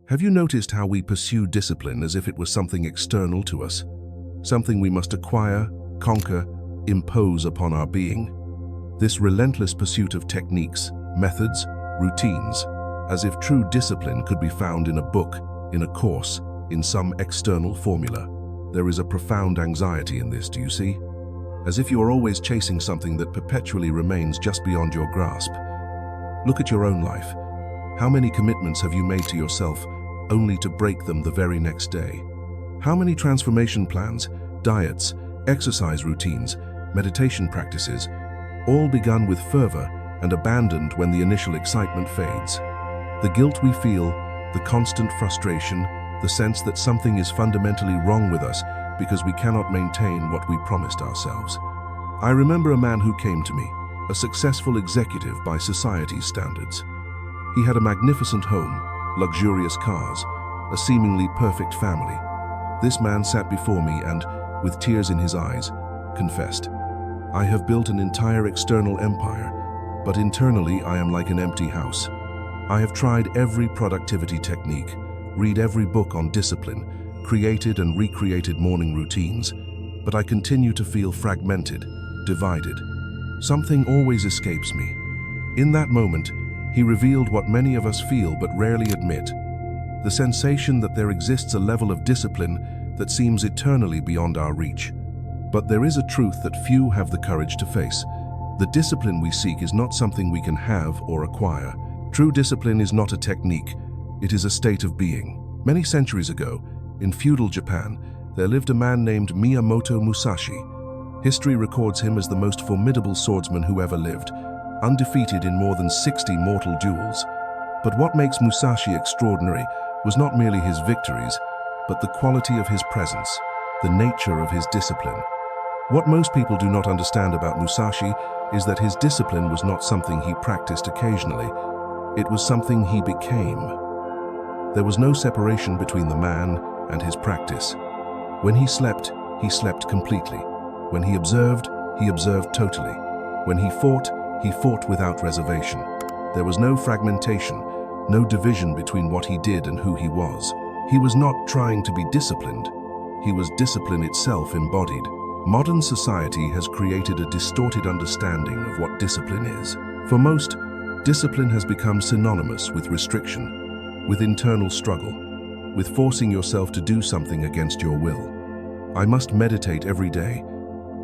Have you noticed how we pursue discipline as if it was something external to us? Something we must acquire, conquer, impose upon our being? This relentless pursuit of techniques, methods, routines, as if true discipline could be found in a book, in a course, in some external formula. There is a profound anxiety in this, do you see? As if you are always chasing something that perpetually remains just beyond your grasp. Look at your own life. How many commitments have you made to yourself only to break them the very next day? How many transformation plans, diets, exercise routines, meditation practices, all begun with fervor and abandoned when the initial excitement fades? The guilt we feel, the constant frustration, the sense that something is fundamentally wrong with us because we cannot maintain what we promised ourselves. I remember a man who came to me, a successful executive by society's standards. He had a magnificent home, luxurious cars, a seemingly perfect family. This man sat before me and, with tears in his eyes, confessed, "I have built an entire external empire, but internally I am like an empty house. I have tried every productivity technique, read every book on discipline, created and recreated morning routines, but I continue to feel fragmented, divided. Something always escapes me." In that moment, he revealed what many of us feel but rarely admit: the sensation that there exists a level of discipline that seems eternally beyond our reach. But there is a truth that few have the courage to face. The discipline we seek is not something we can have or acquire. True discipline is not a technique, it is a state of being. Many centuries ago, in feudal Japan, there lived a man named Miyamoto Musashi. History records him as the most formidable swordsman who ever lived, undefeated in more than 60 mortal duels. But what makes Musashi extraordinary was not merely his victories, but the quality of his presence, the nature of his discipline. What most people do not understand about Musashi is that his discipline was not something he practiced occasionally. It was something he became. There was no separation between the man and his practice. When he slept completely. When he observed totally. When he fought without reservation. There was no fragmentation, no division between what he did and who he was. He was not trying to be disciplined. He was discipline itself embodied. Modern society has created a distorted understanding of what discipline is. For most, discipline has become synonymous with restriction, with internal struggle, with forcing yourself to do something against your will. I must meditate every day.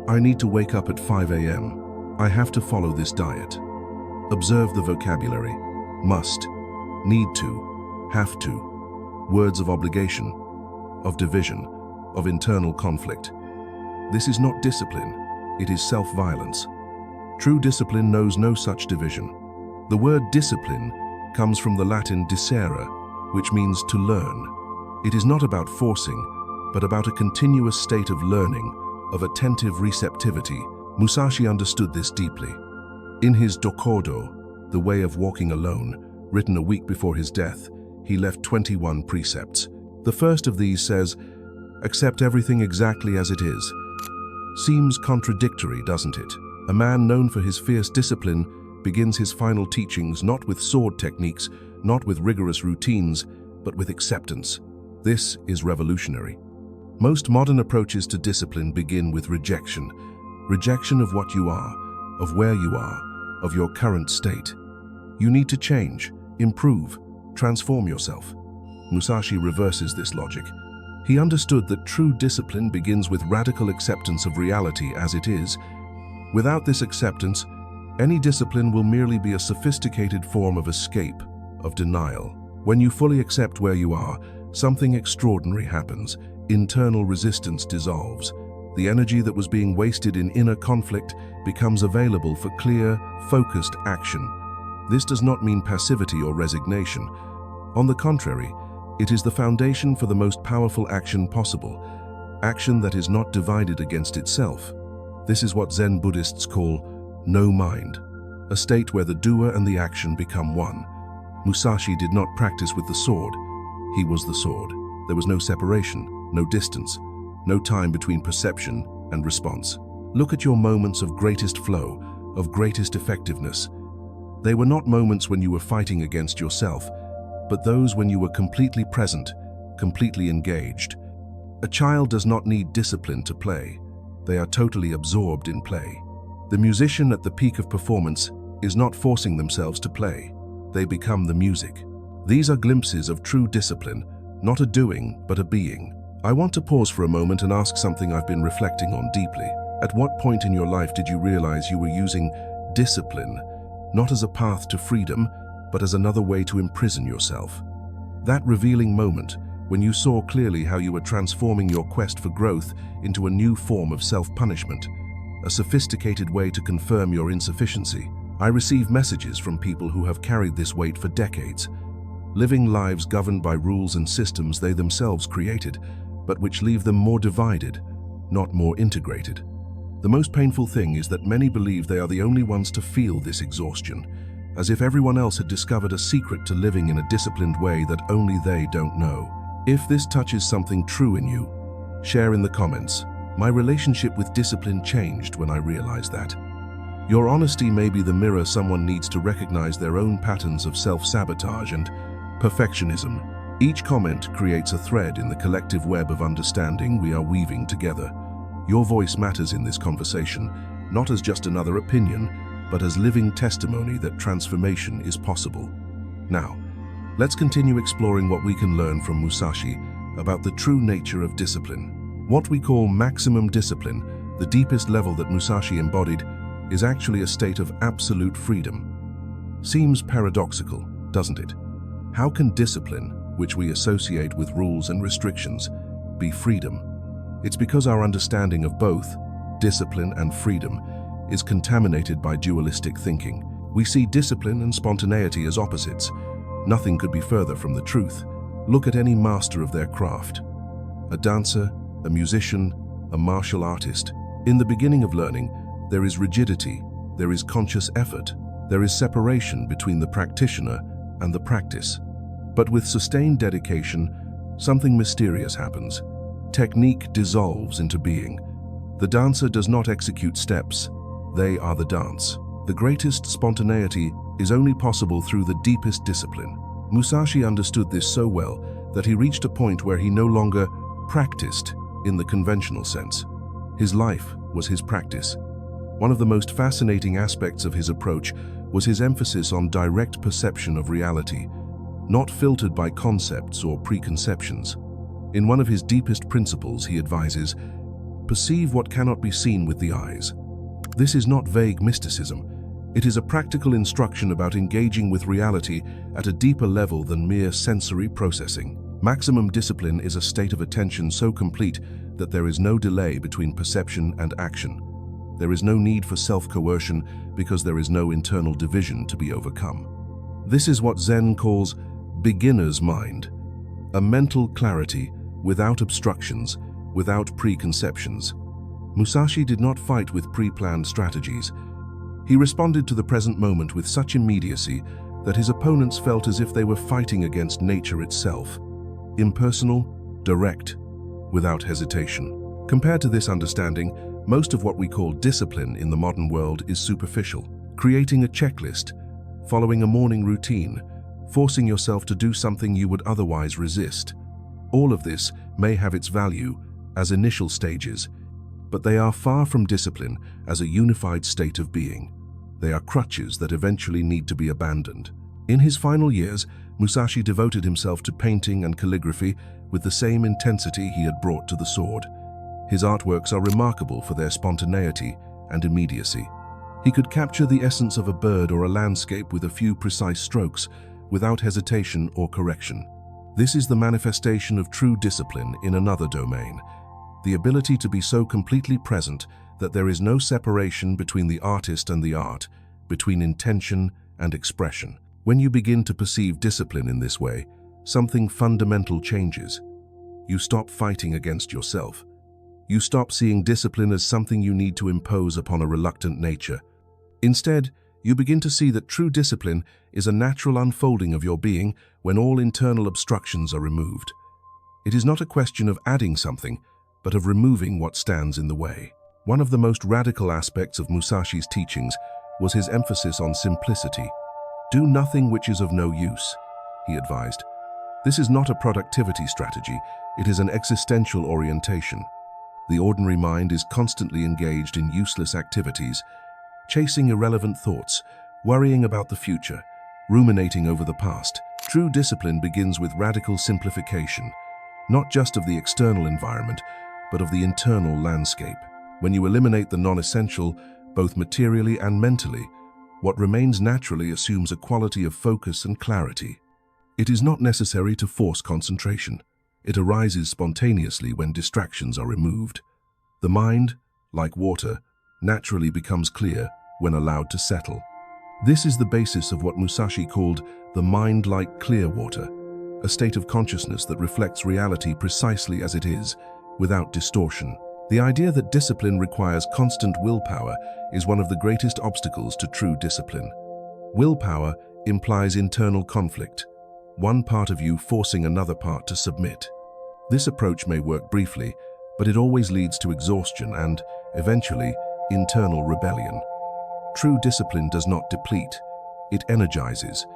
I need to wake up at 5 a.m. I have to follow this diet. Observe the vocabulary. Must, need to, have to. Words of obligation, of division, of internal conflict. This is not discipline, it is self-violence. True discipline knows no such division. The word discipline comes from the Latin discere, which means to learn. It is not about forcing, but about a continuous state of learning, of attentive receptivity. Musashi understood this deeply. In his Dokodo, The Way of Walking Alone, written a week before his death, he left 21 precepts. The first of these says, "Accept everything exactly as it is." Seems contradictory, doesn't it? A man known for his fierce discipline begins his final teachings not with sword techniques, not with rigorous routines, but with acceptance. This is revolutionary. Most modern approaches to discipline begin with rejection. Rejection of what you are, of where you are, of your current state. You need to change, improve, transform yourself. Musashi reverses this logic. He understood that true discipline begins with radical acceptance of reality as it is. Without this acceptance, any discipline will merely be a sophisticated form of escape, of denial. When you fully accept where you are, something extraordinary happens. Internal resistance dissolves. The energy that was being wasted in inner conflict becomes available for clear, focused action. This does not mean passivity or resignation. On the contrary, it is the foundation for the most powerful action possible, action that is not divided against itself. This is what Zen Buddhists call no mind, a state where the doer and the action become one. Musashi did not practice with the sword. He was the sword. There was no separation, no distance, no time between perception and response. Look at your moments of greatest flow, of greatest effectiveness. They were not moments when you were fighting against yourself. but those when you were completely present, completely engaged. A child does not need discipline to play. They are totally absorbed in play. The musician at the peak of performance is not forcing themselves to play. They become the music. These are glimpses of true discipline, not a doing, but a being. I want to pause for a moment and ask something I've been reflecting on deeply. At what point in your life did you realize you were using discipline, not as a path to freedom, but as another way to imprison yourself? That revealing moment, when you saw clearly how you were transforming your quest for growth into a new form of self-punishment, a sophisticated way to confirm your insufficiency. I receive messages from people who have carried this weight for decades, living lives governed by rules and systems they themselves created, but which leave them more divided, not more integrated. The most painful thing is that many believe they are the only ones to feel this exhaustion, as if everyone else had discovered a secret to living in a disciplined way that only they don't know. If this touches something true in you, share in the comments. My relationship with discipline changed when I realized that. Your honesty may be the mirror someone needs to recognize their own patterns of self-sabotage and perfectionism. Each comment creates a thread in the collective web of understanding we are weaving together. Your voice matters in this conversation, not as just another opinion, but as living testimony that transformation is possible. Now, let's continue exploring what we can learn from Musashi about the true nature of discipline. What we call maximum discipline, the deepest level that Musashi embodied, is actually a state of absolute freedom. Seems paradoxical, doesn't it? How can discipline, which we associate with rules and restrictions, be freedom? It's because our understanding of both discipline and freedom is contaminated by dualistic thinking. We see discipline and spontaneity as opposites. Nothing could be further from the truth. Look at any master of their craft. A dancer, a musician, a martial artist. In the beginning of learning, there is rigidity, there is conscious effort, there is separation between the practitioner and the practice. But with sustained dedication, something mysterious happens. Technique dissolves into being. The dancer does not execute steps, they are the dance. The greatest spontaneity is only possible through the deepest discipline. Musashi understood this so well that he reached a point where he no longer practiced in the conventional sense. His life was his practice. One of the most fascinating aspects of his approach was his emphasis on direct perception of reality, not filtered by concepts or preconceptions. In one of his deepest principles, he advises, "Perceive what cannot be seen with the eyes." This is not vague mysticism. It is a practical instruction about engaging with reality at a deeper level than mere sensory processing. Maximum discipline is a state of attention so complete that there is no delay between perception and action. There is no need for self-coercion because there is no internal division to be overcome. This is what Zen calls beginner's mind, a mental clarity without obstructions, without preconceptions. Musashi did not fight with pre-planned strategies. He responded to the present moment with such immediacy that his opponents felt as if they were fighting against nature itself. Impersonal, direct, without hesitation. Compared to this understanding, most of what we call discipline in the modern world is superficial. Creating a checklist, following a morning routine, forcing yourself to do something you would otherwise resist. All of this may have its value as initial stages, but they are far from discipline as a unified state of being. They are crutches that eventually need to be abandoned. In his final years, Musashi devoted himself to painting and calligraphy with the same intensity he had brought to the sword. His artworks are remarkable for their spontaneity and immediacy. He could capture the essence of a bird or a landscape with a few precise strokes, without hesitation or correction. This is the manifestation of true discipline in another domain, the ability to be so completely present that there is no separation between the artist and the art, between intention and expression. When you begin to perceive discipline in this way, something fundamental changes. You stop fighting against yourself. You stop seeing discipline as something you need to impose upon a reluctant nature. Instead, you begin to see that true discipline is a natural unfolding of your being when all internal obstructions are removed. It is not a question of adding something, but of removing what stands in the way. One of the most radical aspects of Musashi's teachings was his emphasis on simplicity. Do nothing which is of no use. he advised. This is not a productivity strategy, it is an existential orientation. The ordinary mind is constantly engaged in useless activities, chasing irrelevant thoughts, worrying about the future, ruminating over the past. True discipline begins with radical simplification, not just of the external environment, but of the internal landscape. When you eliminate the non-essential, both materially and mentally, what remains naturally assumes a quality of focus and clarity. It is not necessary to force concentration. It arises spontaneously when distractions are removed. The mind, like water, naturally becomes clear when allowed to settle. This is the basis of what Musashi called the mind like clear water, a state of consciousness that reflects reality precisely as it is, without distortion. The idea that discipline requires constant willpower is one of the greatest obstacles to true discipline. Willpower implies internal conflict, one part of you forcing another part to submit. This approach may work briefly, but it always leads to exhaustion and, eventually, internal rebellion. True discipline does not deplete, it energizes.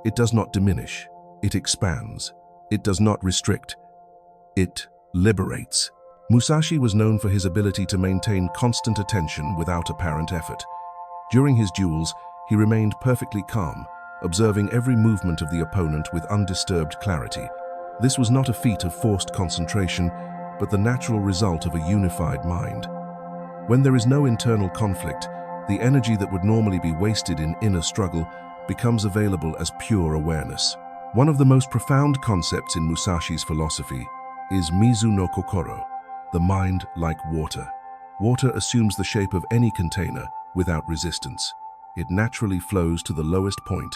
It does not diminish, it expands. It does not restrict, it liberates. Musashi was known for his ability to maintain constant attention without apparent effort. During his duels, he remained perfectly calm, observing every movement of the opponent with undisturbed clarity. This was not a feat of forced concentration, but the natural result of a unified mind. When there is no internal conflict, the energy that would normally be wasted in inner struggle becomes available as pure awareness. One of the most profound concepts in Musashi's philosophy is Mizu no Kokoro, the mind like water. Water assumes the shape of any container without resistance. It naturally flows to the lowest point.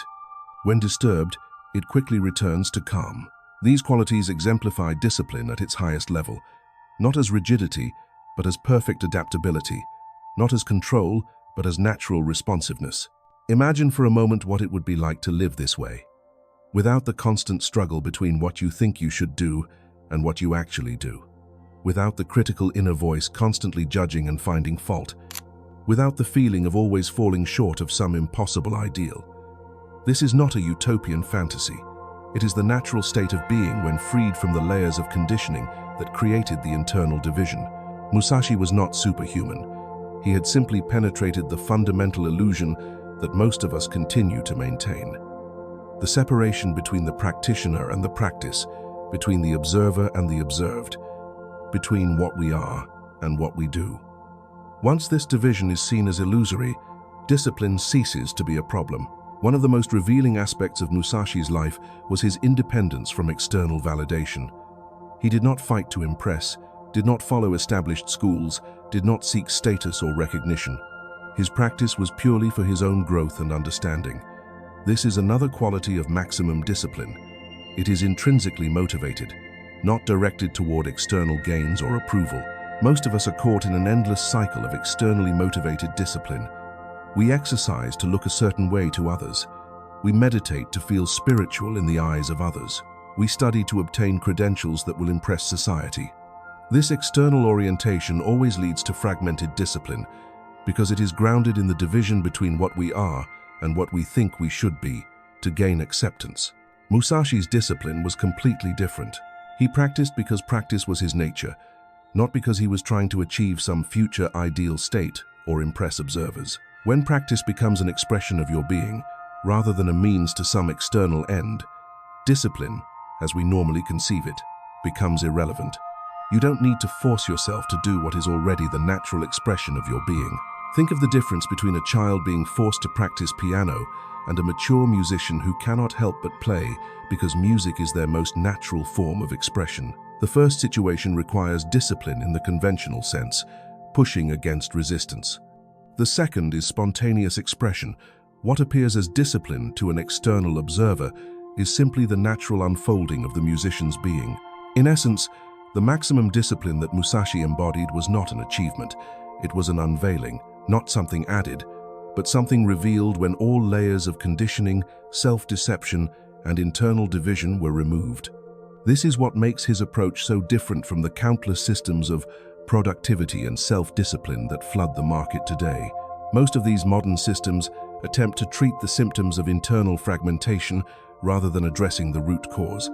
When disturbed, it quickly returns to calm. These qualities exemplify discipline at its highest level, not as rigidity, but as perfect adaptability, not as control, but as natural responsiveness. Imagine for a moment what it would be like to live this way, without the constant struggle between what you think you should do and what you actually do, without the critical inner voice constantly judging and finding fault, without the feeling of always falling short of some impossible ideal. This is not a utopian fantasy. It is the natural state of being when freed from the layers of conditioning that created the internal division. Musashi was not superhuman. He had simply penetrated the fundamental illusion that most of us continue to maintain. The separation between the practitioner and the practice, between the observer and the observed, between what we are and what we do. Once this division is seen as illusory, discipline ceases to be a problem. One of the most revealing aspects of Musashi's life was his independence from external validation. He did not fight to impress, did not follow established schools, did not seek status or recognition. His practice was purely for his own growth and understanding. This is another quality of maximum discipline. It is intrinsically motivated, not directed toward external gains or approval. Most of us are caught in an endless cycle of externally motivated discipline. We exercise to look a certain way to others. We meditate to feel spiritual in the eyes of others. We study to obtain credentials that will impress society. This external orientation always leads to fragmented discipline because it is grounded in the division between what we are and what we think we should be to gain acceptance. Musashi's discipline was completely different. He practiced because practice was his nature, not because he was trying to achieve some future ideal state or impress observers. When practice becomes an expression of your being, rather than a means to some external end, discipline, as we normally conceive it, becomes irrelevant. You don't need to force yourself to do what is already the natural expression of your being. Think of the difference between a child being forced to practice piano and a mature musician who cannot help but play because music is their most natural form of expression. The first situation requires discipline in the conventional sense, pushing against resistance. The second is spontaneous expression. What appears as discipline to an external observer is simply the natural unfolding of the musician's being. In essence, the maximum discipline that Musashi embodied was not an achievement. It was an unveiling, not something added, but something revealed when all layers of conditioning, self-deception, and internal division were removed. This is what makes his approach so different from the countless systems of productivity and self-discipline that flood the market today. Most of these modern systems attempt to treat the symptoms of internal fragmentation rather than addressing the root cause.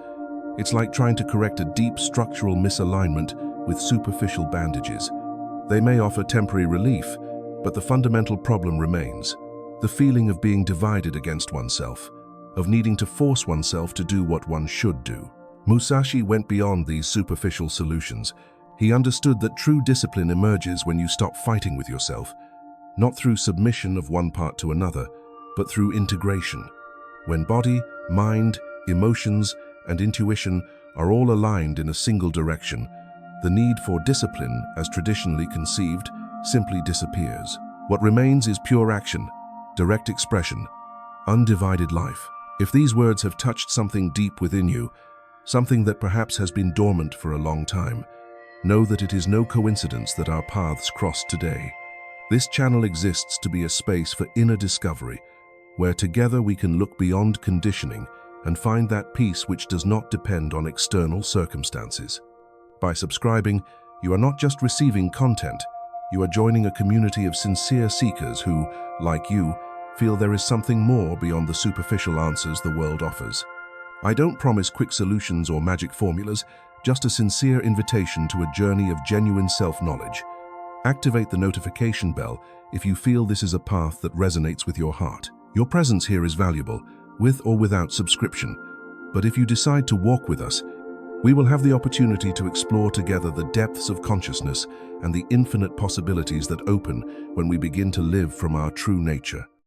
It's like trying to correct a deep structural misalignment with superficial bandages. They may offer temporary relief, but the fundamental problem remains. The feeling of being divided against oneself, of needing to force oneself to do what one should do. Musashi went beyond these superficial solutions. He understood that true discipline emerges when you stop fighting with yourself, not through submission of one part to another, but through integration. When body, mind, emotions, and intuition are all aligned in a single direction, the need for discipline, as traditionally conceived, simply disappears. What remains is pure action, direct expression, undivided life. If these words have touched something deep within you, something that perhaps has been dormant for a long time, know that it is no coincidence that our paths cross today. This channel exists to be a space for inner discovery, where together we can look beyond conditioning and find that peace which does not depend on external circumstances. By subscribing, you are not just receiving content, you are joining a community of sincere seekers who, like you, feel there is something more beyond the superficial answers the world offers. I don't promise quick solutions or magic formulas, just a sincere invitation to a journey of genuine self-knowledge. Activate the notification bell if you feel this is a path that resonates with your heart. Your presence here is valuable, with or without subscription. But if you decide to walk with us, we will have the opportunity to explore together the depths of consciousness and the infinite possibilities that open when we begin to live from our true nature.